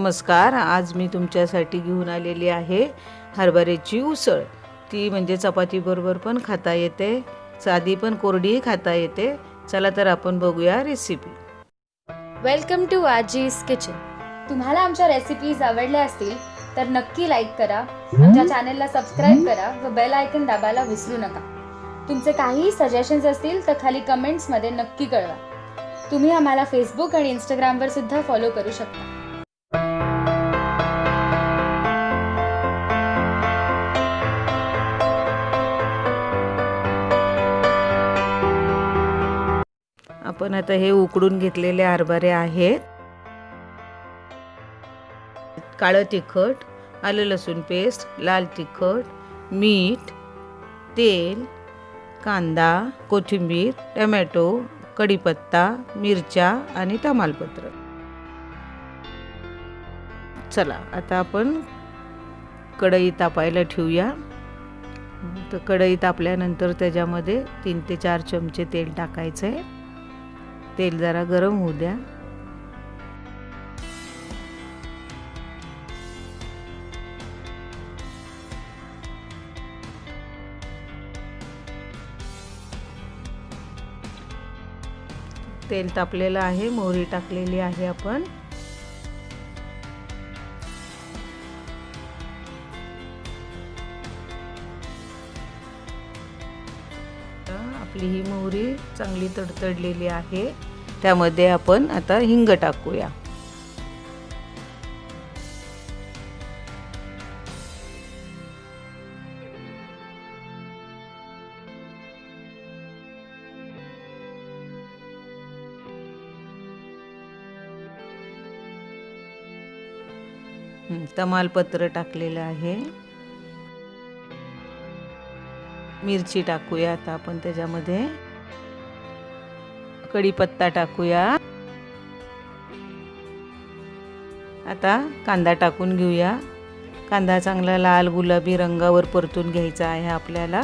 नमस्कार. आज मी तुमच्यासाठी घेऊन आलेली आहे हरभऱ्याची उसळ. ती म्हणजे चपातीबरोबर पण खाता येते, साधी पण कोरडीही खाता येते. चला तर आपण बघूया रेसिपी. वेलकम टू आजीज किचन. तुम्हाला आमच्या रेसिपीज आवडल्या असतील तर नक्की लाईक करा, आमच्या चॅनलला सबस्क्राईब करा व बेल आयकन दाबायला विसरू नका. तुमचे काही सजेशन्स असतील तर खाली कमेंट्समध्ये नक्की कळवा. तुम्ही आम्हाला फेसबुक आणि इंस्टाग्रामवर सुद्धा फॉलो करू शकता. आपण आता हे उकडून घेतलेले हरभरे आहेत. काळं तिखट, आलं लसूण पेस्ट, लाल तिखट, मीठ, तेल, कांदा, कोथिंबीर, टोमॅटो, कढीपत्ता, मिरच्या आणि तमालपत्र. चला आता आपण कढई तापायला ठेवूया. तर कढई तापल्यानंतर त्याच्यामध्ये 3 ते 4 चमचे तेल टाकायचं आहे. तेल जरा गरम होऊ द्या. तेल तापलेलं आहे, मोहरी टाकलेली आहे आपण. आपली ही मोहरी चांगली तडतडलेली आहे. त्यामध्ये आपण आता हिंग टाकूया. तमालपत्र टाकलेलं आहे. मिरची टाकूया आता आपण त्याच्यामध्ये. कढीपत्ता टाकूया. आता कांदा टाकून घेऊया. कांदा चांगला लाल गुलाबी रंगावर परतून घ्यायचा आहे आपल्याला.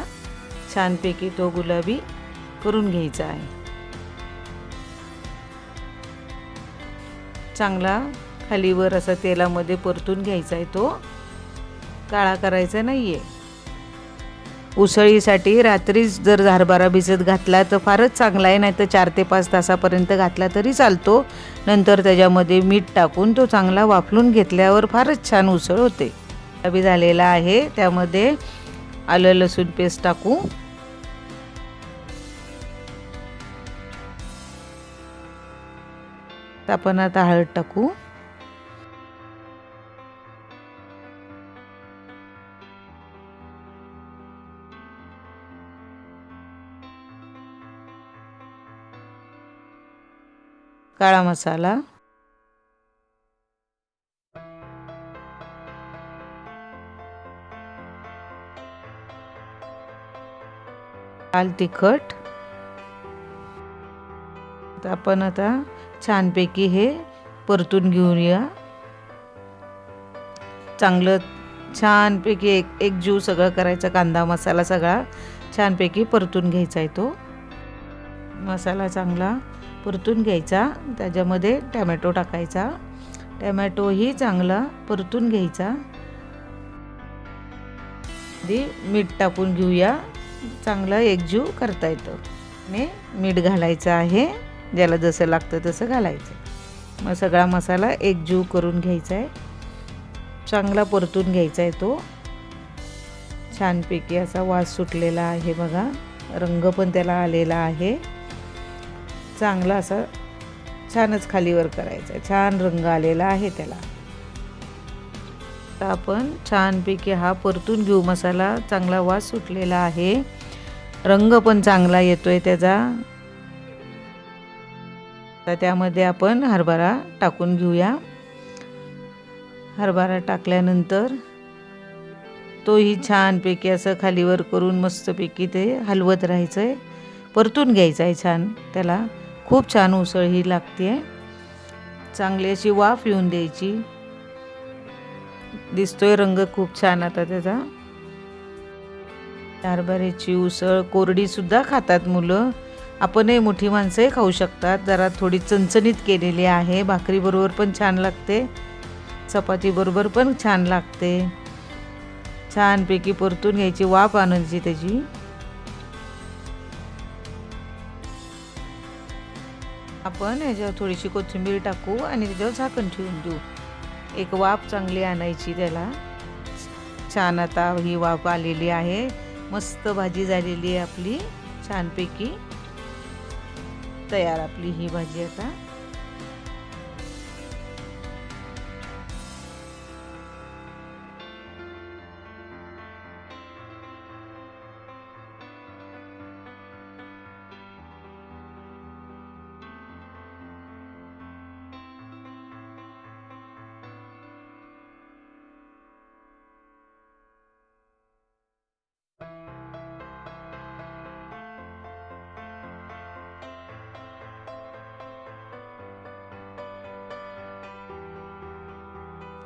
छानपैकी तो गुलाबी करून घ्यायचा आहे. चांगला खालीवर असा तेलामध्ये परतून घ्यायचा आहे. तो काळा करायचा नाहीये. उसळीसाठी रात्री जर हरभरा भिजत घातला तर फारच चांगला आहे, नाही तर 4 ते 5 तासापर्यंत घातला तरी चालतो. नंतर त्याच्यामध्ये मीठ टाकून तो चांगला वाफलून घेतल्यावर फारच छान उसळ होते. गुलाबी झालेला आहे. त्यामध्ये आलं लसूण पेस्ट टाकू. आपण आता हळद टाकू. काळा मसाला, लाल तिखट. आपण आता छानपैकी हे परतून घेऊया. चांगलं छानपैकी एक जीव सगळं करायचं. कांदा मसाला सगळा छानपैकी परतून घ्यायचा आहे. तो मसाला चांगला परतून घ्यायचा. त्याच्यामध्ये टोमॅटो टाकायचा. टोमॅटोही चांगला परतून घ्यायचा. आधी मीठ टाकून घेऊया. चांगला एकजीव करता येतं. आणि मीठ घालायचं आहे. ज्याला जसं लागतं तसं घालायचं. मग सगळा मसाला एकजीव करून घ्यायचा आहे. चांगला परतून घ्यायचा आहे. तो छानपैकी असा वास सुटलेला आहे बघा. रंग पण त्याला आलेला आहे. चांगला असा छानच खालीवर करायचा. छान रंग आलेला आहे त्याला. आता आपण छानपैकी हा परतून घेऊ. मसाला चांगला वास सुटलेला आहे. रंग पण चांगला येतोय त्याचा. आता त्यामध्ये आपण हरभरा टाकून घेऊया. हरभरा टाकल्यानंतर तोही छानपैकी असं खालीवर करून मस्तपैकी ते हलवत राहायचं आहे. परतून घ्यायचं आहे छान त्याला. खूप छान उसळ ही लागते. चांगली अशी वाफ येऊन द्यायची. दिसतोय रंग खूप छान आता त्याचा. हरभऱ्याची उसळ कोरडी सुद्धा खातात मुलं. आपणही मोठी माणसंही खाऊ शकतात. जरा थोडी चणचणीत केलेली आहे. भाकरीबरोबर पण छान लागते. चपाती बरोबर पण छान लागते. छानपैकी परतून घ्यायची, वाफ आणायची त्याची. आपण याच्यावर थोडीशी कोथिंबीर टाकू आणि त्याच्यावर झाकण ठेवून देऊ. एक वाफ चांगली आणायची त्याला. छान आता ही वाफ आलेली आहे. मस्त भाजी झालेली आहे आपली. छानपैकी तयार आपली ही भाजी आता.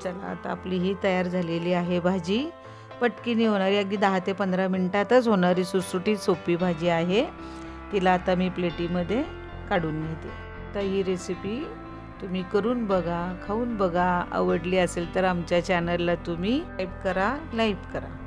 चला आता आपली ही तयार झालेली आहे भाजी. पटकीने होणारी, अगदी 10 ते 15 मिनिटातच होणारी सुटसुटीत सोपी भाजी आहे. तिला आता मी प्लेटीमध्ये काढून घेते. तर ही रेसिपी तुम्ही करून बघा, खाऊन बघा. आवडली असेल तर आमच्या चॅनलला तुम्ही सबस्क्राईब करा, लाईक करा.